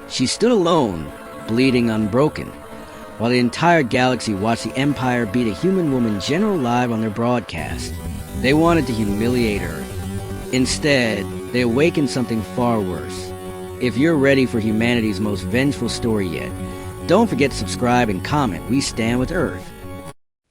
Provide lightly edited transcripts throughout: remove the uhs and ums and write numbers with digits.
She stood alone, bleeding unbroken, while the entire galaxy watched the Empire beat a human woman general live on their broadcast. They wanted to humiliate her. Instead, they awakened something far worse. If you're ready for humanity's most vengeful story yet, don't forget to subscribe and comment. We stand with Earth.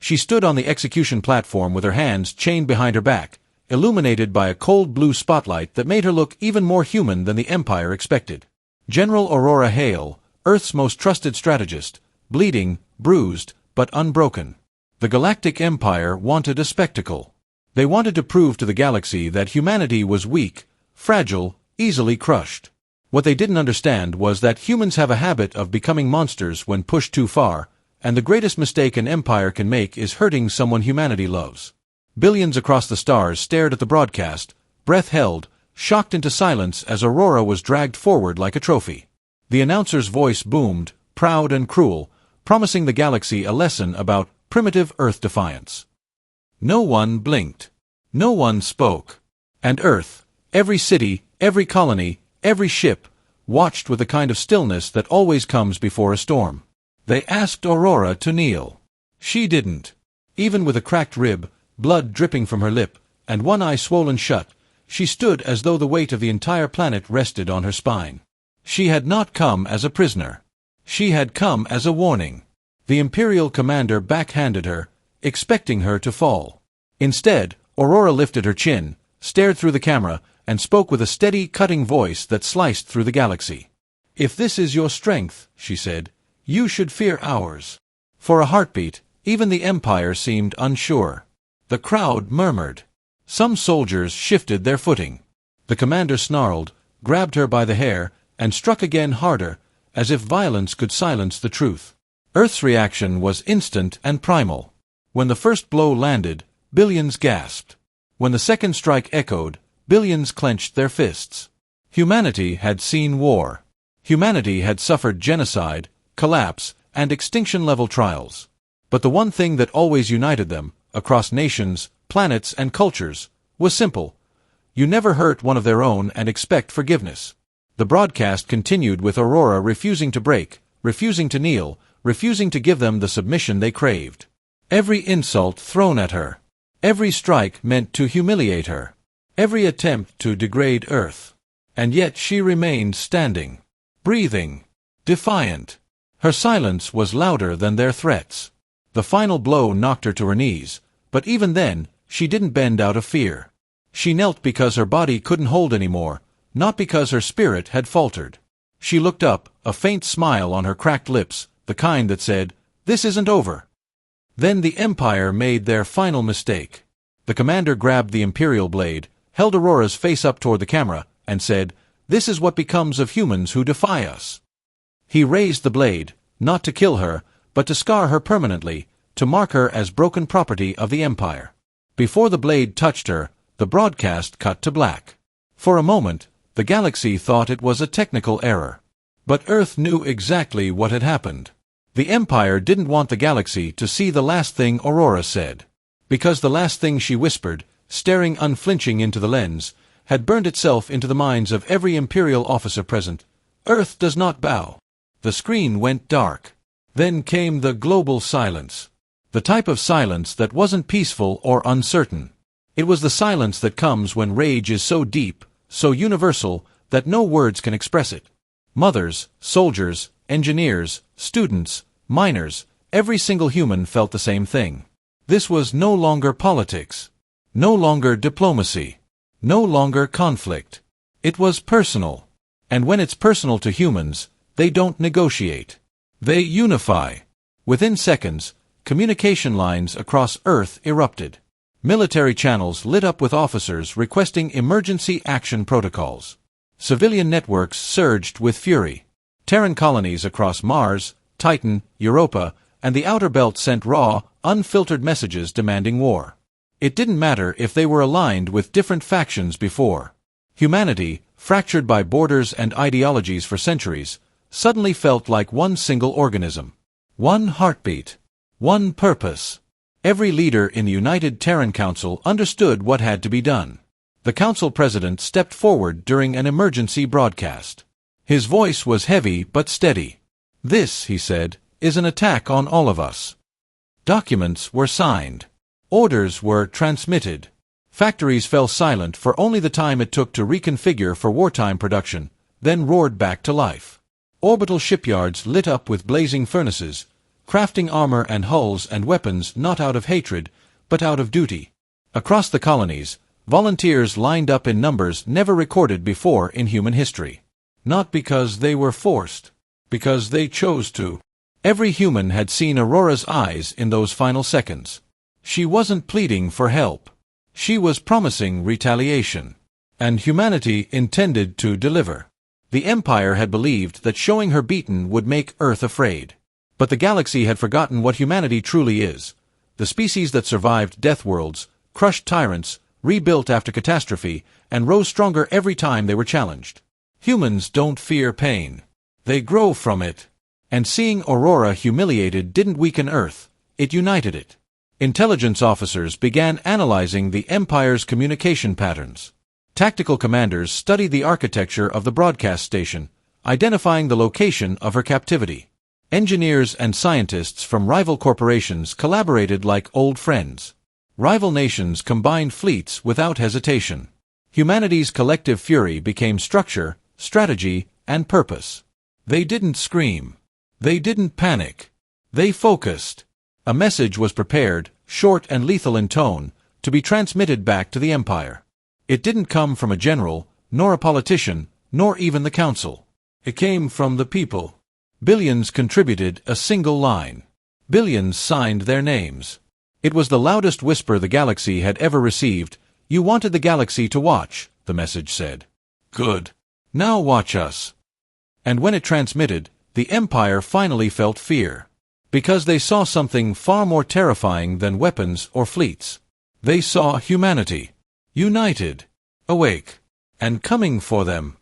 She stood on the execution platform with her hands chained behind her back, illuminated by a cold blue spotlight that made her look even more human than the Empire expected. General Aurora Hale, Earth's most trusted strategist, bleeding, bruised, but unbroken. The Galactic Empire wanted a spectacle. They wanted to prove to the galaxy that humanity was weak, fragile, easily crushed. What they didn't understand was that humans have a habit of becoming monsters when pushed too far, and the greatest mistake an empire can make is hurting someone humanity loves. Billions across the stars stared at the broadcast, breath held, shocked into silence as Aurora was dragged forward like a trophy. The announcer's voice boomed, proud and cruel, promising the galaxy a lesson about primitive Earth defiance. No one blinked. No one spoke. And Earth, every city, every colony, every ship, watched with the kind of stillness that always comes before a storm. They asked Aurora to kneel. She didn't. Even with a cracked rib, blood dripping from her lip, and one eye swollen shut, she stood as though the weight of the entire planet rested on her spine. She had not come as a prisoner. She had come as a warning. The Imperial commander backhanded her, expecting her to fall. Instead, Aurora lifted her chin, stared through the camera, and spoke with a steady, cutting voice that sliced through the galaxy. "If this is your strength," she said, "you should fear ours." For a heartbeat, even the Empire seemed unsure. The crowd murmured. Some soldiers shifted their footing. The commander snarled, grabbed her by the hair, and struck again harder, as if violence could silence the truth. Earth's reaction was instant and primal. When the first blow landed, billions gasped. When the second strike echoed, billions clenched their fists. Humanity had seen war. Humanity had suffered genocide, collapse, and extinction-level trials. But the one thing that always united them, across nations, planets, and cultures, was simple. You never hurt one of their own and expect forgiveness. The broadcast continued with Aurora refusing to break, refusing to kneel, refusing to give them the submission they craved. Every insult thrown at her. Every strike meant to humiliate her. Every attempt to degrade Earth. And yet she remained standing. Breathing. Defiant. Her silence was louder than their threats. The final blow knocked her to her knees, but even then, she didn't bend out of fear. She knelt because her body couldn't hold anymore, not because her spirit had faltered. She looked up, a faint smile on her cracked lips, the kind that said, "This isn't over." Then the Empire made their final mistake. The commander grabbed the Imperial blade, held Aurora's face up toward the camera, and said, "This is what becomes of humans who defy us." He raised the blade, not to kill her, but to scar her permanently, to mark her as broken property of the Empire. Before the blade touched her, the broadcast cut to black. For a moment, the galaxy thought it was a technical error. But Earth knew exactly what had happened. The Empire didn't want the galaxy to see the last thing Aurora said. Because the last thing she whispered, staring unflinching into the lens, had burned itself into the minds of every Imperial officer present. Earth does not bow. The screen went dark. Then came the global silence. The type of silence that wasn't peaceful or uncertain. It was the silence that comes when rage is so deep, so universal, that no words can express it. Mothers, soldiers, engineers, students, miners, every single human felt the same thing. This was no longer politics. No longer diplomacy. No longer conflict. It was personal. And when it's personal to humans, they don't negotiate. They unify. Within seconds, communication lines across Earth erupted. Military channels lit up with officers requesting emergency action protocols. Civilian networks surged with fury. Terran colonies across Mars, Titan, Europa, and the Outer Belt sent raw, unfiltered messages demanding war. It didn't matter if they were aligned with different factions before. Humanity, fractured by borders and ideologies for centuries, suddenly felt like one single organism. One heartbeat. One purpose. Every leader in the United Terran Council understood what had to be done. The council president stepped forward during an emergency broadcast. His voice was heavy but steady. "This," he said, "is an attack on all of us." Documents were signed. Orders were transmitted. Factories fell silent for only the time it took to reconfigure for wartime production, then roared back to life. Orbital shipyards lit up with blazing furnaces, crafting armor and hulls and weapons not out of hatred, but out of duty. Across the colonies, volunteers lined up in numbers never recorded before in human history. Not because they were forced, because they chose to. Every human had seen Aurora's eyes in those final seconds. She wasn't pleading for help. She was promising retaliation. And humanity intended to deliver. The Empire had believed that showing her beaten would make Earth afraid. But the galaxy had forgotten what humanity truly is. The species that survived death worlds, crushed tyrants, rebuilt after catastrophe, and rose stronger every time they were challenged. Humans don't fear pain. They grow from it. And seeing Aurora humiliated didn't weaken Earth, it united it. Intelligence officers began analyzing the Empire's communication patterns. Tactical commanders studied the architecture of the broadcast station, identifying the location of her captivity. Engineers and scientists from rival corporations collaborated like old friends. Rival nations combined fleets without hesitation. Humanity's collective fury became structure, strategy, and purpose. They didn't scream. They didn't panic. They focused. A message was prepared, short and lethal in tone, to be transmitted back to the Empire. It didn't come from a general, nor a politician, nor even the council. It came from the people. Billions contributed a single line. Billions signed their names. It was the loudest whisper the galaxy had ever received. "You wanted the galaxy to watch," the message said. "Good. Now watch us." And when it transmitted, the Empire finally felt fear. Because they saw something far more terrifying than weapons or fleets. They saw humanity. United. Awake. And coming for them.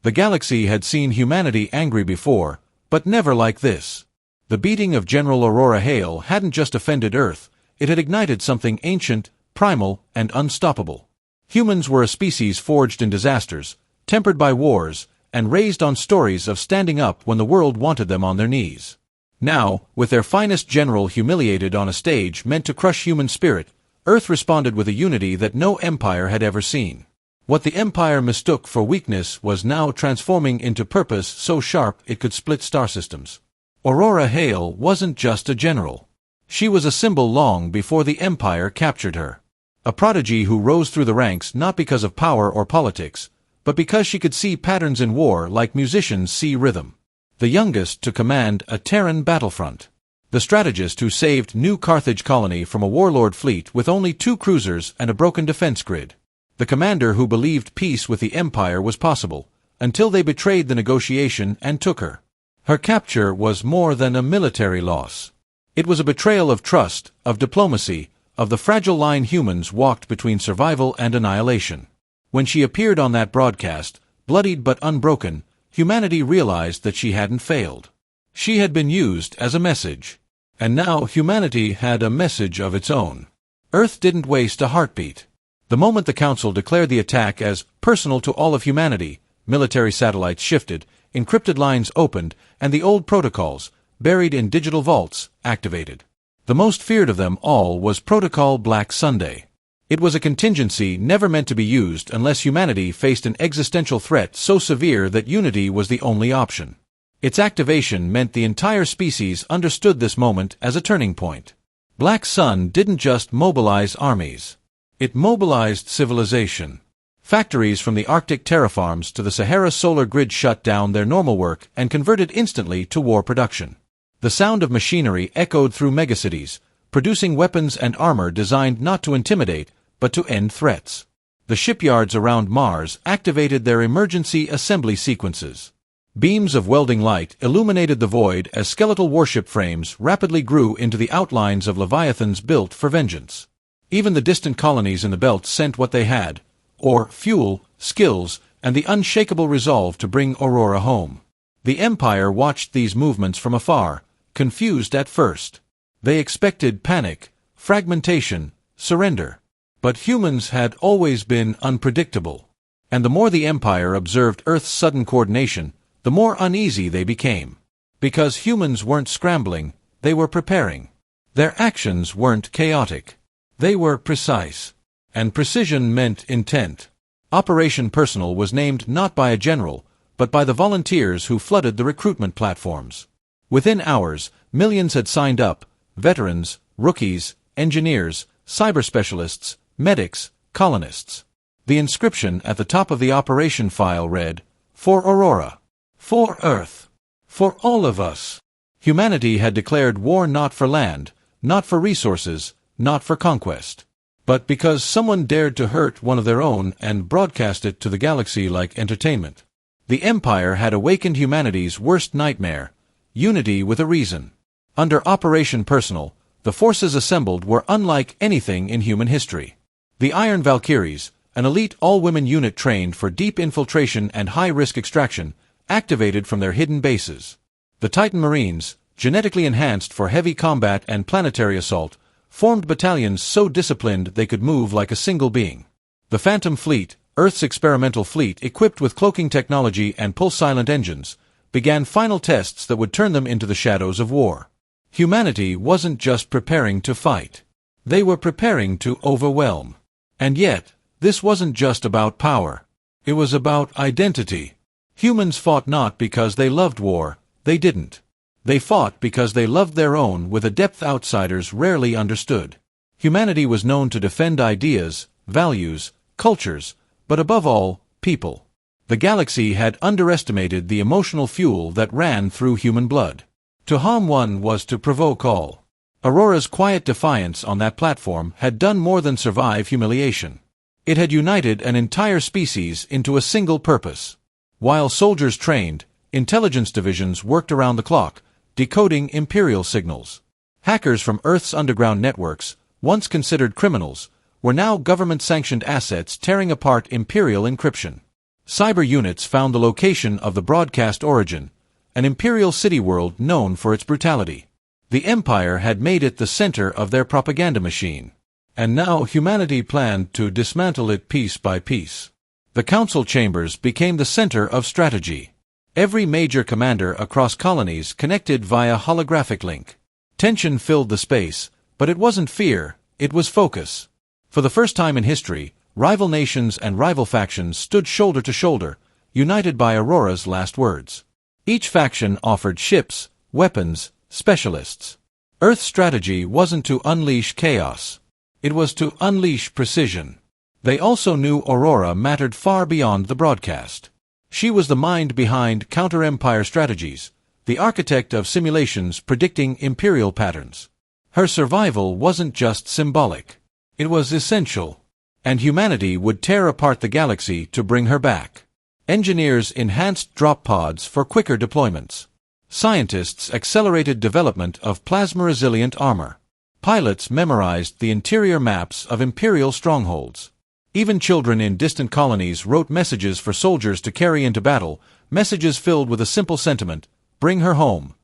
The galaxy had seen humanity angry before, but never like this. The beating of General Aurora Hale hadn't just offended Earth, it had ignited something ancient, primal, and unstoppable. Humans were a species forged in disasters, tempered by wars, and raised on stories of standing up when the world wanted them on their knees. Now, with their finest general humiliated on a stage meant to crush human spirit, Earth responded with a unity that no empire had ever seen. What the Empire mistook for weakness was now transforming into purpose so sharp it could split star systems. Aurora Hale wasn't just a general. She was a symbol long before the Empire captured her. A prodigy who rose through the ranks not because of power or politics, but because she could see patterns in war like musicians see rhythm. The youngest to command a Terran battlefront. The strategist who saved New Carthage colony from a warlord fleet with only 2 cruisers and a broken defense grid. The commander who believed peace with the Empire was possible, until they betrayed the negotiation and took her. Her capture was more than a military loss. It was a betrayal of trust, of diplomacy, of the fragile line humans walked between survival and annihilation. When she appeared on that broadcast, bloodied but unbroken, humanity realized that she hadn't failed. She had been used as a message. And now humanity had a message of its own. Earth didn't waste a heartbeat. The moment the Council declared the attack as personal to all of humanity, military satellites shifted, encrypted lines opened, and the old protocols, buried in digital vaults, activated. The most feared of them all was Protocol Black Sunday. It was a contingency never meant to be used unless humanity faced an existential threat so severe that unity was the only option. Its activation meant the entire species understood this moment as a turning point. Black Sun didn't just mobilize armies. It mobilized civilization. Factories from the Arctic terraforms to the Sahara solar grid shut down their normal work and converted instantly to war production. The sound of machinery echoed through megacities, producing weapons and armor designed not to intimidate, but to end threats. The shipyards around Mars activated their emergency assembly sequences. Beams of welding light illuminated the void as skeletal warship frames rapidly grew into the outlines of leviathans built for vengeance. Even the distant colonies in the belt sent what they had, or fuel, skills, and the unshakable resolve to bring Aurora home. The Empire watched these movements from afar, confused at first. They expected panic, fragmentation, surrender. But humans had always been unpredictable. And the more the Empire observed Earth's sudden coordination, the more uneasy they became. Because humans weren't scrambling, they were preparing. Their actions weren't chaotic. They were precise. And precision meant intent. Operation Personal was named not by a general, but by the volunteers who flooded the recruitment platforms. Within hours, millions had signed up: veterans, rookies, engineers, cyber specialists, medics, colonists. The inscription at the top of the operation file read, "For Aurora. For Earth. For all of us." Humanity had declared war not for land, not for resources, not for conquest, but because someone dared to hurt one of their own and broadcast it to the galaxy like entertainment. The Empire had awakened humanity's worst nightmare: unity with a reason. Under Operation Personal, the forces assembled were unlike anything in human history. The Iron Valkyries, an elite all-women unit trained for deep infiltration and high-risk extraction, activated from their hidden bases. The Titan Marines, genetically enhanced for heavy combat and planetary assault, formed battalions so disciplined they could move like a single being. The Phantom Fleet, Earth's experimental fleet equipped with cloaking technology and pulse-silent engines, began final tests that would turn them into the shadows of war. Humanity wasn't just preparing to fight. They were preparing to overwhelm. And yet, this wasn't just about power. It was about identity. Humans fought not because they loved war, they didn't. They fought because they loved their own with a depth outsiders rarely understood. Humanity was known to defend ideas, values, cultures, but above all, people. The galaxy had underestimated the emotional fuel that ran through human blood. To harm one was to provoke all. Aurora's quiet defiance on that platform had done more than survive humiliation. It had united an entire species into a single purpose. While soldiers trained, intelligence divisions worked around the clock, decoding Imperial signals. Hackers from Earth's underground networks, once considered criminals, were now government-sanctioned assets tearing apart Imperial encryption. Cyber units found the location of the broadcast origin, an Imperial city world known for its brutality. The Empire had made it the center of their propaganda machine. And now humanity planned to dismantle it piece by piece. The council chambers became the center of strategy. Every major commander across colonies connected via holographic link. Tension filled the space, but it wasn't fear, it was focus. For the first time in history, rival nations and rival factions stood shoulder to shoulder, united by Aurora's last words. Each faction offered ships, weapons, specialists. Earth's strategy wasn't to unleash chaos. It was to unleash precision. They also knew Aurora mattered far beyond the broadcast. She was the mind behind counter-empire strategies, the architect of simulations predicting Imperial patterns. Her survival wasn't just symbolic. It was essential. And humanity would tear apart the galaxy to bring her back. Engineers enhanced drop pods for quicker deployments. Scientists accelerated development of plasma-resilient armor. Pilots memorized the interior maps of Imperial strongholds. Even children in distant colonies wrote messages for soldiers to carry into battle, messages filled with a simple sentiment: bring her home.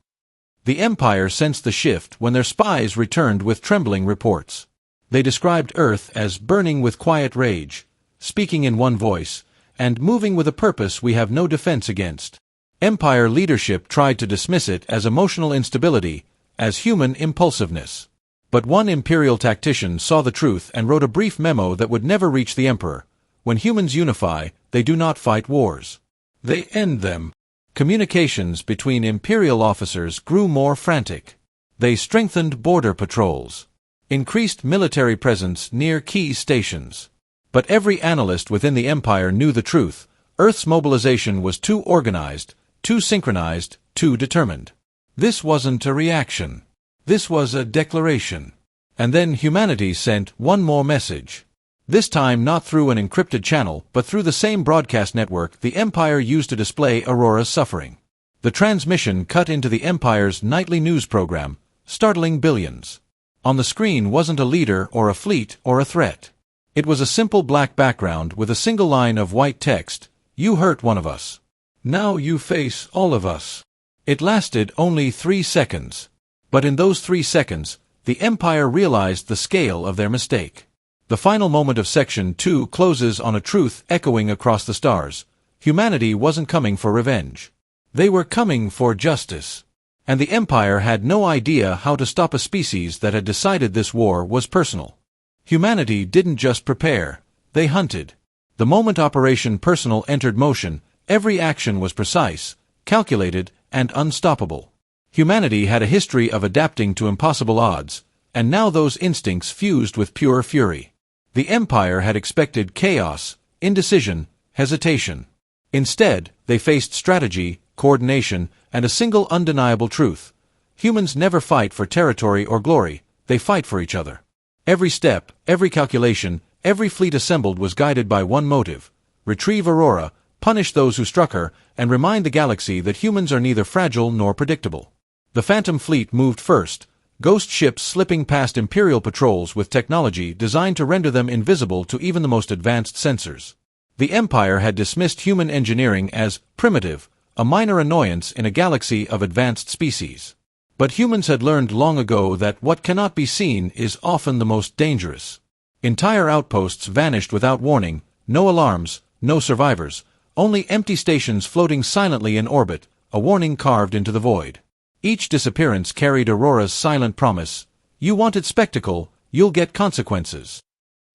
The Empire sensed the shift when their spies returned with trembling reports. They described Earth as burning with quiet rage, speaking in one voice, and moving with a purpose we have no defense against. Empire leadership tried to dismiss it as emotional instability, as human impulsiveness. But one Imperial tactician saw the truth and wrote a brief memo that would never reach the Emperor. When humans unify, they do not fight wars. They end them. Communications between Imperial officers grew more frantic. They strengthened border patrols, increased military presence near key stations. But every analyst within the Empire knew the truth: Earth's mobilization was too organized, too synchronized, too determined. This wasn't a reaction. This was a declaration. And then humanity sent one more message. This time not through an encrypted channel, but through the same broadcast network the Empire used to display Aurora's suffering. The transmission cut into the Empire's nightly news program, startling billions. On the screen wasn't a leader or a fleet or a threat. It was a simple black background with a single line of white text: "You hurt one of us. Now you face all of us." It lasted only 3 seconds. But in those 3 seconds, the Empire realized the scale of their mistake. The final moment of Section 2 closes on a truth echoing across the stars. Humanity wasn't coming for revenge. They were coming for justice. And the Empire had no idea how to stop a species that had decided this war was personal. Humanity didn't just prepare, they hunted. The moment Operation Personal entered motion, every action was precise, calculated, and unstoppable. Humanity had a history of adapting to impossible odds, and now those instincts fused with pure fury. The Empire had expected chaos, indecision, hesitation. Instead, they faced strategy, coordination, and a single undeniable truth. Humans never fight for territory or glory, they fight for each other. Every step, every calculation, every fleet assembled was guided by one motive: retrieve Aurora, punish those who struck her, and remind the galaxy that humans are neither fragile nor predictable. The Phantom Fleet moved first, ghost ships slipping past Imperial patrols with technology designed to render them invisible to even the most advanced sensors. The Empire had dismissed human engineering as primitive, a minor annoyance in a galaxy of advanced species. But humans had learned long ago that what cannot be seen is often the most dangerous. Entire outposts vanished without warning, no alarms, no survivors, only empty stations floating silently in orbit, a warning carved into the void. Each disappearance carried Aurora's silent promise: you wanted spectacle, you'll get consequences.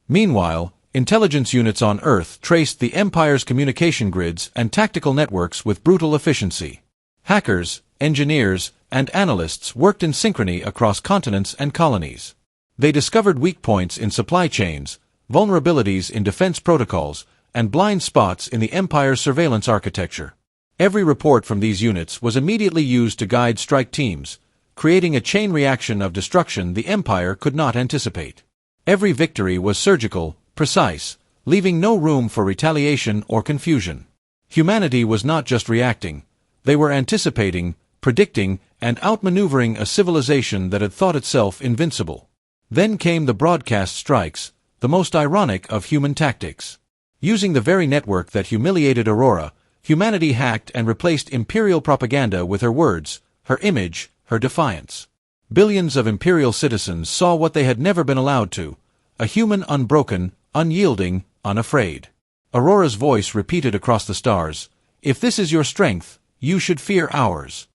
Meanwhile, intelligence units on Earth traced the Empire's communication grids and tactical networks with brutal efficiency. Hackers, engineers, and analysts worked in synchrony across continents and colonies. They discovered weak points in supply chains, vulnerabilities in defense protocols, and blind spots in the Empire's surveillance architecture. Every report from these units was immediately used to guide strike teams, creating a chain reaction of destruction the Empire could not anticipate. Every victory was surgical, precise, leaving no room for retaliation or confusion. Humanity was not just reacting, they were anticipating, predicting, and outmaneuvering a civilization that had thought itself invincible. Then came the broadcast strikes, the most ironic of human tactics. Using the very network that humiliated Aurora, humanity hacked and replaced Imperial propaganda with her words, her image, her defiance. Billions of Imperial citizens saw what they had never been allowed to: a human unbroken, unyielding, unafraid. Aurora's voice repeated across the stars: if this is your strength, you should fear ours.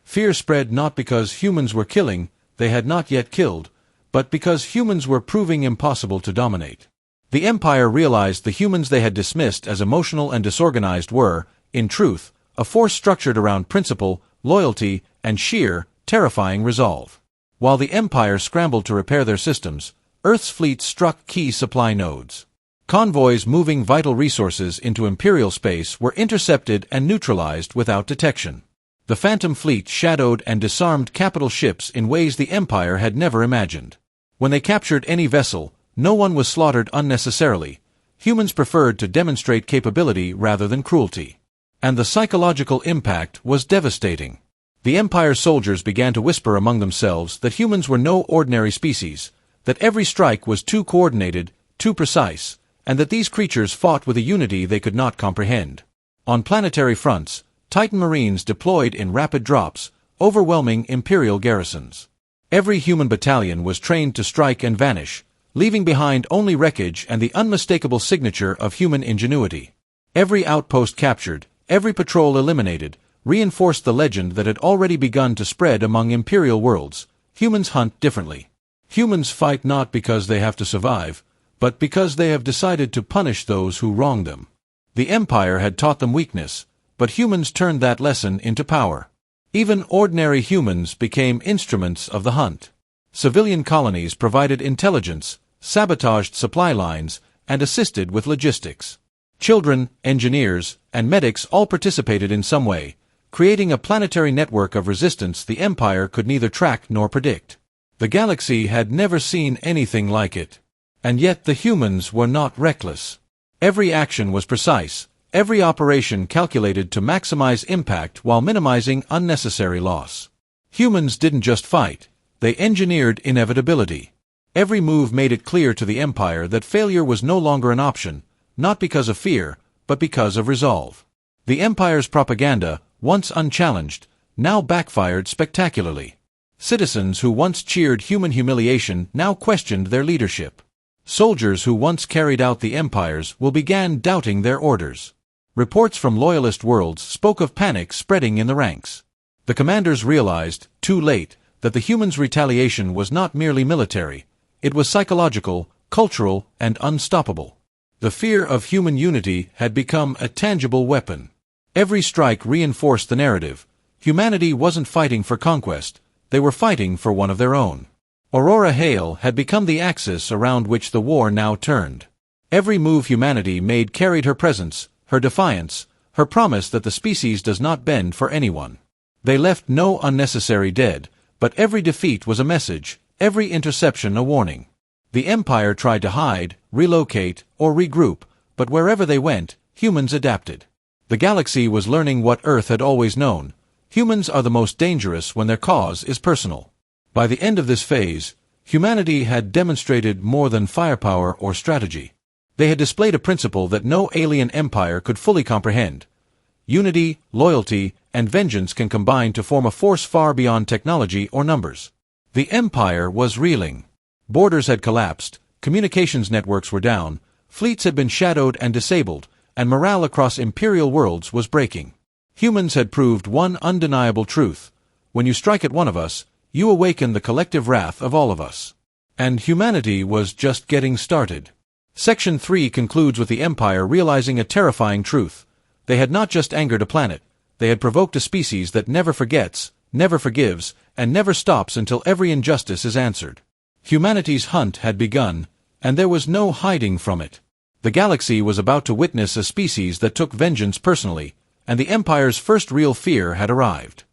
Fear spread not because humans were killing, they had not yet killed, but because humans were proving impossible to dominate. The Empire realized the humans they had dismissed as emotional and disorganized were, in truth, a force structured around principle, loyalty, and sheer, terrifying resolve. While the Empire scrambled to repair their systems, Earth's fleet struck key supply nodes. Convoys moving vital resources into Imperial space were intercepted and neutralized without detection. The Phantom Fleet shadowed and disarmed capital ships in ways the Empire had never imagined. When they captured any vessel, no one was slaughtered unnecessarily. Humans preferred to demonstrate capability rather than cruelty. And the psychological impact was devastating. The Empire's soldiers began to whisper among themselves that humans were no ordinary species, that every strike was too coordinated, too precise, and that these creatures fought with a unity they could not comprehend. On planetary fronts, Titan Marines deployed in rapid drops, overwhelming Imperial garrisons. Every human battalion was trained to strike and vanish, leaving behind only wreckage and the unmistakable signature of human ingenuity. Every outpost captured, every patrol eliminated, reinforced the legend that had already begun to spread among Imperial worlds: humans hunt differently. Humans fight not because they have to survive, but because they have decided to punish those who wrong them. The Empire had taught them weakness, but humans turned that lesson into power. Even ordinary humans became instruments of the hunt. Civilian colonies provided intelligence, sabotaged supply lines, and assisted with logistics. Children, engineers, and medics all participated in some way, creating a planetary network of resistance the Empire could neither track nor predict. The galaxy had never seen anything like it. And yet the humans were not reckless. Every action was precise, every operation calculated to maximize impact while minimizing unnecessary loss. Humans didn't just fight, they engineered inevitability. Every move made it clear to the Empire that failure was no longer an option, not because of fear, but because of resolve. The Empire's propaganda, once unchallenged, now backfired spectacularly. Citizens who once cheered human humiliation now questioned their leadership. Soldiers who once carried out the Empire's will began doubting their orders. Reports from loyalist worlds spoke of panic spreading in the ranks. The commanders realized, too late, that the humans' retaliation was not merely military. It was psychological, cultural, and unstoppable. The fear of human unity had become a tangible weapon. Every strike reinforced the narrative. Humanity wasn't fighting for conquest, they were fighting for one of their own. Aurora Hale had become the axis around which the war now turned. Every move humanity made carried her presence, her defiance, her promise that the species does not bend for anyone. They left no unnecessary dead, but every defeat was a message, every interception a warning. The Empire tried to hide, relocate, or regroup, but wherever they went, humans adapted. The galaxy was learning what Earth had always known. Humans are the most dangerous when their cause is personal. By the end of this phase, humanity had demonstrated more than firepower or strategy. They had displayed a principle that no alien empire could fully comprehend. Unity, loyalty, and vengeance can combine to form a force far beyond technology or numbers. The Empire was reeling. Borders had collapsed, communications networks were down, fleets had been shadowed and disabled, and morale across imperial worlds was breaking. Humans had proved one undeniable truth. When you strike at one of us, you awaken the collective wrath of all of us. And humanity was just getting started. Section 3 concludes with the Empire realizing a terrifying truth. They had not just angered a planet, they had provoked a species that never forgets, never forgives, and never stops until every injustice is answered. Humanity's hunt had begun, and there was no hiding from it. The galaxy was about to witness a species that took vengeance personally, and the Empire's first real fear had arrived.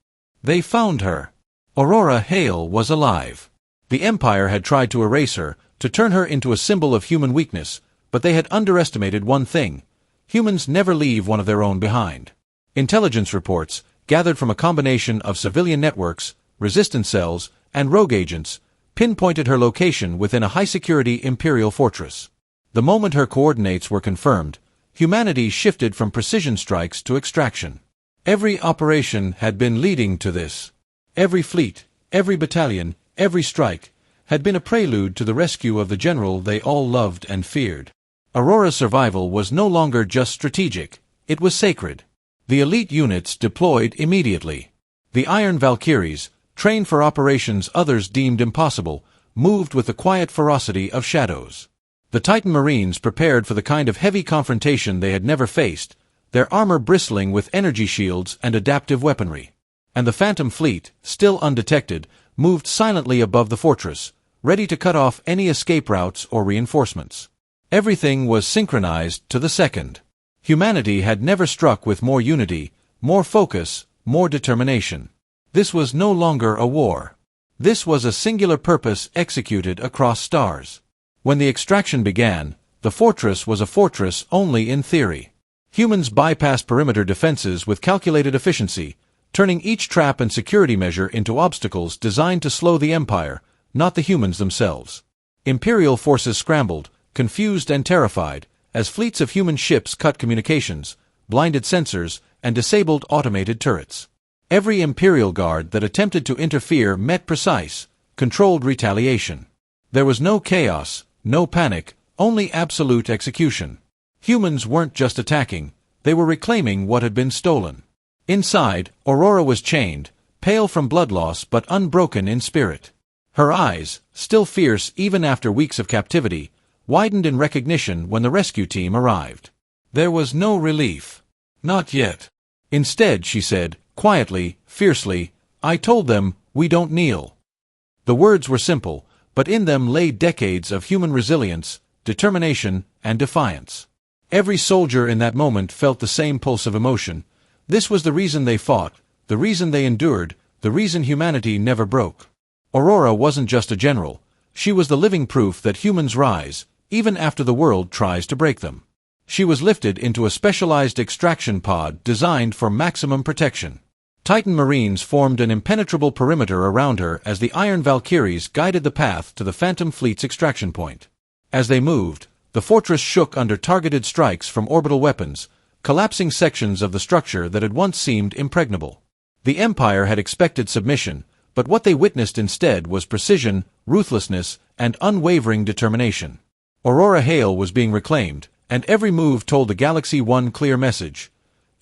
They found her. Aurora Hale was alive. The Empire had tried to erase her, to turn her into a symbol of human weakness, but they had underestimated one thing. Humans never leave one of their own behind. Intelligence reports, gathered from a combination of civilian networks, resistance cells, and rogue agents, pinpointed her location within a high-security Imperial fortress. The moment her coordinates were confirmed, humanity shifted from precision strikes to extraction. Every operation had been leading to this. Every fleet, every battalion, every strike, had been a prelude to the rescue of the general they all loved and feared. Aurora's survival was no longer just strategic, it was sacred. The elite units deployed immediately. The Iron Valkyries, trained for operations others deemed impossible, moved with the quiet ferocity of shadows. The Titan Marines prepared for the kind of heavy confrontation they had never faced, their armor bristling with energy shields and adaptive weaponry. And the Phantom Fleet, still undetected, moved silently above the fortress, ready to cut off any escape routes or reinforcements. Everything was synchronized to the second. Humanity had never struck with more unity, more focus, more determination. This was no longer a war. This was a singular purpose executed across stars. When the extraction began, the fortress was a fortress only in theory. Humans bypassed perimeter defenses with calculated efficiency, turning each trap and security measure into obstacles designed to slow the Empire, not the humans themselves. Imperial forces scrambled, confused and terrified, as fleets of human ships cut communications, blinded sensors, and disabled automated turrets. Every Imperial guard that attempted to interfere met precise, controlled retaliation. There was no chaos, no panic, only absolute execution. Humans weren't just attacking, they were reclaiming what had been stolen. Inside, Aurora was chained, pale from blood loss but unbroken in spirit. Her eyes, still fierce even after weeks of captivity, widened in recognition when the rescue team arrived. There was no relief. Not yet. Instead, she said, quietly, fiercely, "I told them, we don't kneel." The words were simple, but in them lay decades of human resilience, determination, and defiance. Every soldier in that moment felt the same pulse of emotion. This was the reason they fought, the reason they endured, the reason humanity never broke. Aurora wasn't just a general. She was the living proof that humans rise, even after the world tries to break them. She was lifted into a specialized extraction pod designed for maximum protection. Titan Marines formed an impenetrable perimeter around her as the Iron Valkyries guided the path to the Phantom Fleet's extraction point. As they moved, the fortress shook under targeted strikes from orbital weapons, collapsing sections of the structure that had once seemed impregnable. The Empire had expected submission, but what they witnessed instead was precision, ruthlessness, and unwavering determination. Aurora Hale was being reclaimed, and every move told the galaxy one clear message: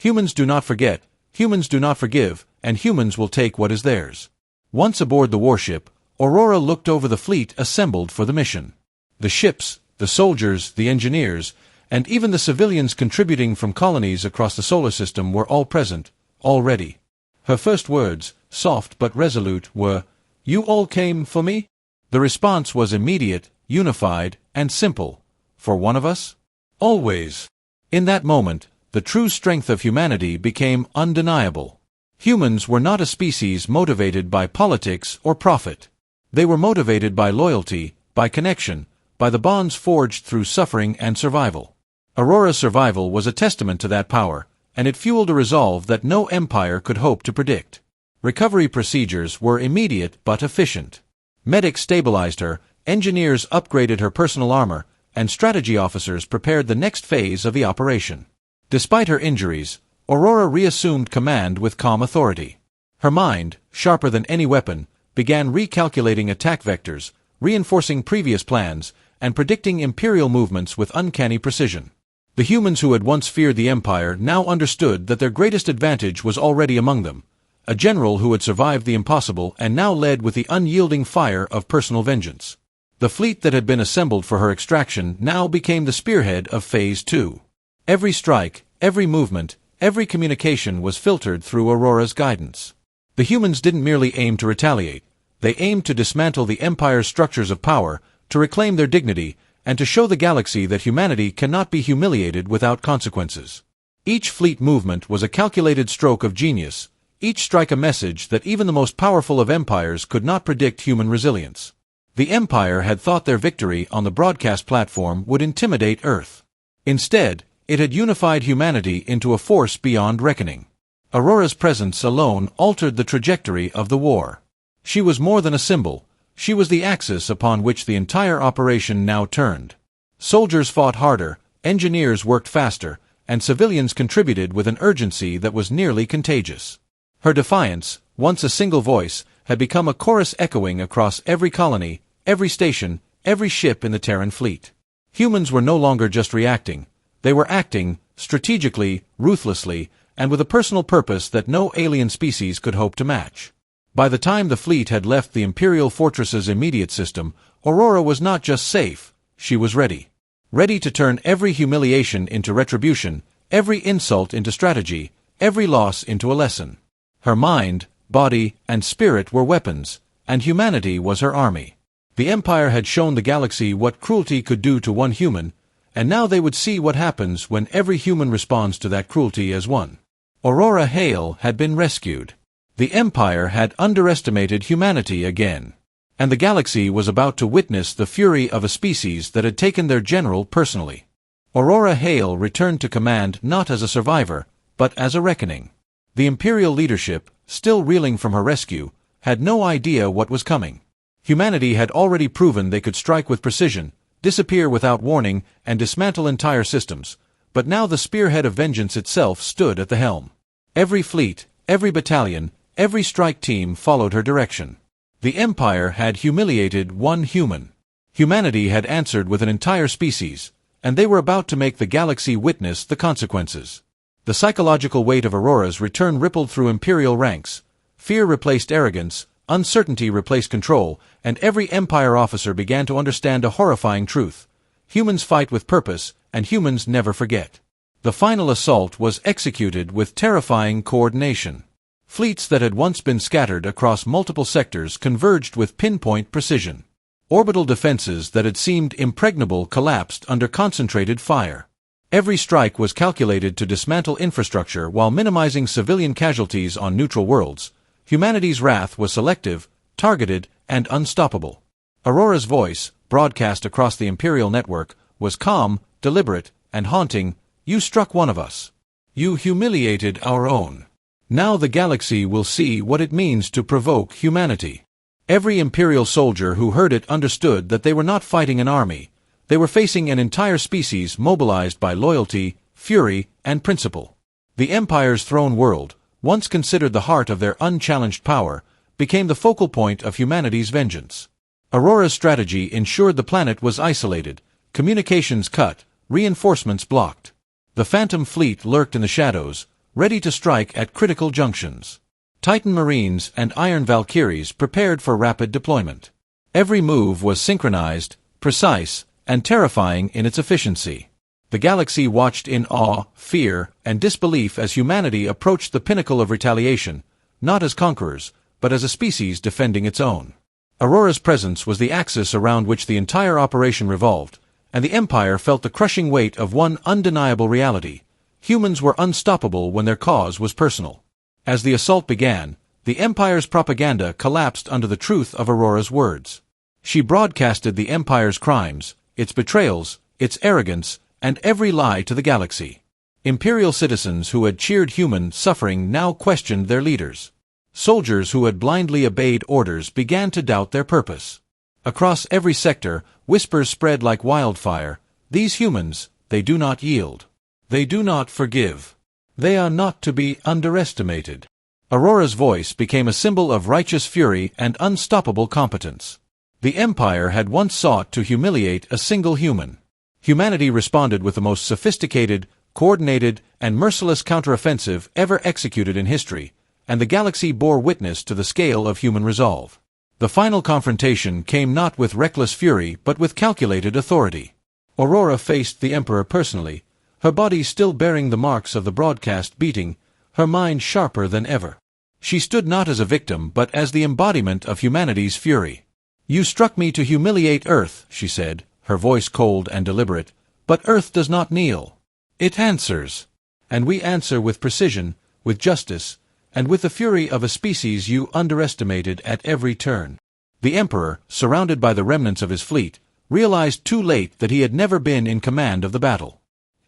Humans do not forget, humans do not forgive, and humans will take what is theirs. Once aboard the warship, Aurora looked over the fleet assembled for the mission. The ships, the soldiers, the engineers, and even the civilians contributing from colonies across the solar system were all present, all ready. Her first words, soft but resolute, were, "You all came for me?" The response was immediate, unified, and simple. "For one of us?" "Always." In that moment, the true strength of humanity became undeniable. Humans were not a species motivated by politics or profit. They were motivated by loyalty, by connection, by the bonds forged through suffering and survival. Aurora's survival was a testament to that power, and it fueled a resolve that no empire could hope to predict. Recovery procedures were immediate but efficient. Medics stabilized her, engineers upgraded her personal armor, and strategy officers prepared the next phase of the operation. Despite her injuries, Aurora reassumed command with calm authority. Her mind, sharper than any weapon, began recalculating attack vectors, reinforcing previous plans, and predicting Imperial movements with uncanny precision. The humans who had once feared the Empire now understood that their greatest advantage was already among them. A general who had survived the impossible and now led with the unyielding fire of personal vengeance. The fleet that had been assembled for her extraction now became the spearhead of Phase 2. Every strike, every movement, every communication was filtered through Aurora's guidance. The humans didn't merely aim to retaliate. They aimed to dismantle the Empire's structures of power, to reclaim their dignity, and to show the galaxy that humanity cannot be humiliated without consequences. Each fleet movement was a calculated stroke of genius, each strike a message that even the most powerful of empires could not predict human resilience. The Empire had thought their victory on the broadcast platform would intimidate Earth. Instead, it had unified humanity into a force beyond reckoning. Aurora's presence alone altered the trajectory of the war. She was more than a symbol. She was the axis upon which the entire operation now turned. Soldiers fought harder, engineers worked faster, and civilians contributed with an urgency that was nearly contagious. Her defiance, once a single voice, had become a chorus echoing across every colony, every station, every ship in the Terran fleet. Humans were no longer just reacting. They were acting, strategically, ruthlessly, and with a personal purpose that no alien species could hope to match. By the time the fleet had left the Imperial Fortress's immediate system, Aurora was not just safe, she was ready. Ready to turn every humiliation into retribution, every insult into strategy, every loss into a lesson. Her mind, body, and spirit were weapons, and humanity was her army. The Empire had shown the galaxy what cruelty could do to one human, and now they would see what happens when every human responds to that cruelty as one. Aurora Hale had been rescued. The Empire had underestimated humanity again, and the galaxy was about to witness the fury of a species that had taken their general personally. Aurora Hale returned to command not as a survivor, but as a reckoning. The Imperial leadership, still reeling from her rescue, had no idea what was coming. Humanity had already proven they could strike with precision, disappear without warning, and dismantle entire systems, but now the spearhead of vengeance itself stood at the helm. Every fleet, every battalion, every strike team followed her direction. The Empire had humiliated one human. Humanity had answered with an entire species, and they were about to make the galaxy witness the consequences. The psychological weight of Aurora's return rippled through Imperial ranks. Fear replaced arrogance, uncertainty replaced control, and every Empire officer began to understand a horrifying truth. Humans fight with purpose, and humans never forget. The final assault was executed with terrifying coordination. Fleets that had once been scattered across multiple sectors converged with pinpoint precision. Orbital defenses that had seemed impregnable collapsed under concentrated fire. Every strike was calculated to dismantle infrastructure while minimizing civilian casualties on neutral worlds. Humanity's wrath was selective, targeted, and unstoppable. Aurora's voice, broadcast across the Imperial network, was calm, deliberate, and haunting. "You struck one of us. You humiliated our own. Now the galaxy will see what it means to provoke humanity." Every Imperial soldier who heard it understood that they were not fighting an army. They were facing an entire species mobilized by loyalty, fury, and principle. The Empire's throne world, once considered the heart of their unchallenged power, became the focal point of humanity's vengeance. Aurora's strategy ensured the planet was isolated, communications cut, reinforcements blocked. The Phantom Fleet lurked in the shadows, ready to strike at critical junctions. Titan Marines and Iron Valkyries prepared for rapid deployment. Every move was synchronized, precise, and terrifying in its efficiency. The galaxy watched in awe, fear, and disbelief as humanity approached the pinnacle of retaliation, not as conquerors, but as a species defending its own. Aurora's presence was the axis around which the entire operation revolved, and the Empire felt the crushing weight of one undeniable reality: humans were unstoppable when their cause was personal. As the assault began, the Empire's propaganda collapsed under the truth of Aurora's words. She broadcasted the Empire's crimes, its betrayals, its arrogance, and every lie to the galaxy. Imperial citizens who had cheered human suffering now questioned their leaders. Soldiers who had blindly obeyed orders began to doubt their purpose. Across every sector, whispers spread like wildfire: these humans, they do not yield. They do not forgive. They are not to be underestimated. Aurora's voice became a symbol of righteous fury and unstoppable competence. The Empire had once sought to humiliate a single human. Humanity responded with the most sophisticated, coordinated, and merciless counteroffensive ever executed in history, and the galaxy bore witness to the scale of human resolve. The final confrontation came not with reckless fury but with calculated authority. Aurora faced the Emperor personally, her body still bearing the marks of the broadcast beating, her mind sharper than ever. She stood not as a victim but as the embodiment of humanity's fury. "You struck me to humiliate Earth," she said, her voice cold and deliberate, "but Earth does not kneel. It answers. And we answer with precision, with justice, and with the fury of a species you underestimated at every turn." The Emperor, surrounded by the remnants of his fleet, realized too late that he had never been in command of the battle.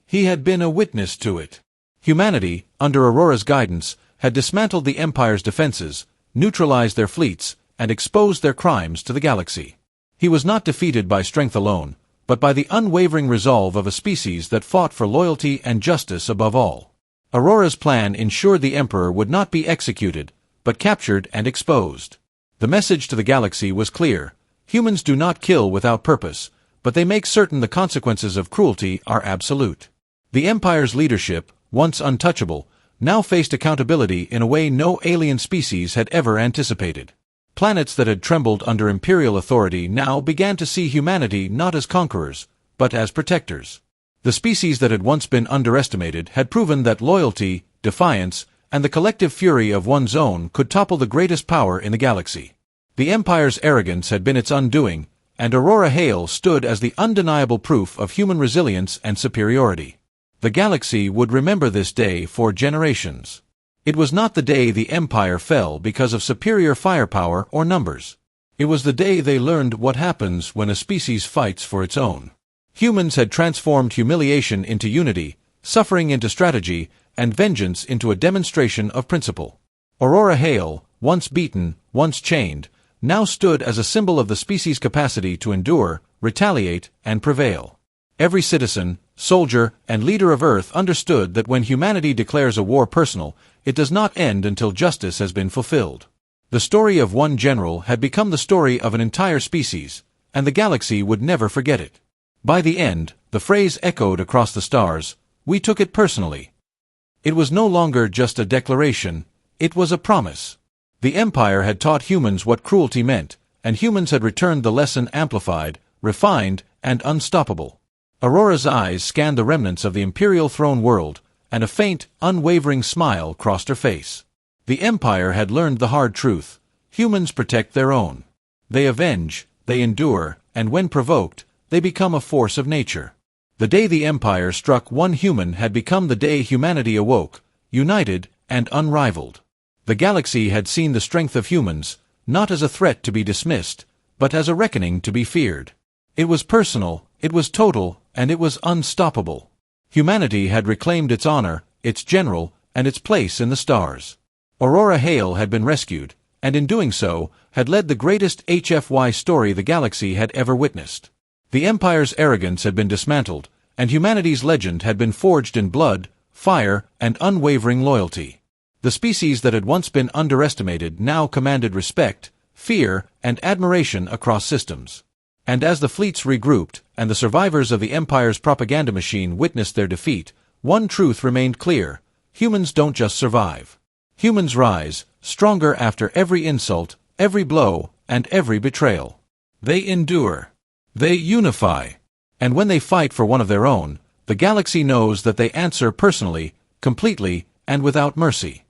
He had been a witness to it. Humanity, under Aurora's guidance, had dismantled the Empire's defenses, neutralized their fleets, and exposed their crimes to the galaxy. He was not defeated by strength alone, but by the unwavering resolve of a species that fought for loyalty and justice above all. Aurora's plan ensured the Emperor would not be executed, but captured and exposed. The message to the galaxy was clear: humans do not kill without purpose, but they make certain the consequences of cruelty are absolute. The Empire's leadership, once untouchable, now faced accountability in a way no alien species had ever anticipated. Planets that had trembled under Imperial authority now began to see humanity not as conquerors, but as protectors. The species that had once been underestimated had proven that loyalty, defiance, and the collective fury of one's own could topple the greatest power in the galaxy. The Empire's arrogance had been its undoing, and Aurora Hale stood as the undeniable proof of human resilience and superiority. The galaxy would remember this day for generations. It was not the day the Empire fell because of superior firepower or numbers. It was the day they learned what happens when a species fights for its own. Humans had transformed humiliation into unity, suffering into strategy, and vengeance into a demonstration of principle. Aurora Hale, once beaten, once chained, now stood as a symbol of the species' capacity to endure, retaliate, and prevail. Every citizen, soldier, and leader of Earth understood that when humanity declares a war personal, it does not end until justice has been fulfilled. The story of one general had become the story of an entire species, and the galaxy would never forget it. By the end, the phrase echoed across the stars: "We took it personally." It was no longer just a declaration, it was a promise. The Empire had taught humans what cruelty meant, and humans had returned the lesson amplified, refined, and unstoppable. Aurora's eyes scanned the remnants of the Imperial throne world, and a faint, unwavering smile crossed her face. The Empire had learned the hard truth: humans protect their own. They avenge, they endure, and when provoked, they become a force of nature. The day the Empire struck one human had become the day humanity awoke, united and unrivaled. The galaxy had seen the strength of humans, not as a threat to be dismissed, but as a reckoning to be feared. It was personal, it was total, and it was unstoppable. Humanity had reclaimed its honor, its general, and its place in the stars. Aurora Hale had been rescued, and in doing so, had led the greatest HFY story the galaxy had ever witnessed. The Empire's arrogance had been dismantled, and humanity's legend had been forged in blood, fire, and unwavering loyalty. The species that had once been underestimated now commanded respect, fear, and admiration across systems. And as the fleets regrouped, and the survivors of the Empire's propaganda machine witnessed their defeat, one truth remained clear: humans don't just survive. Humans rise, stronger after every insult, every blow, and every betrayal. They endure. They unify. And when they fight for one of their own, the galaxy knows that they answer personally, completely, and without mercy.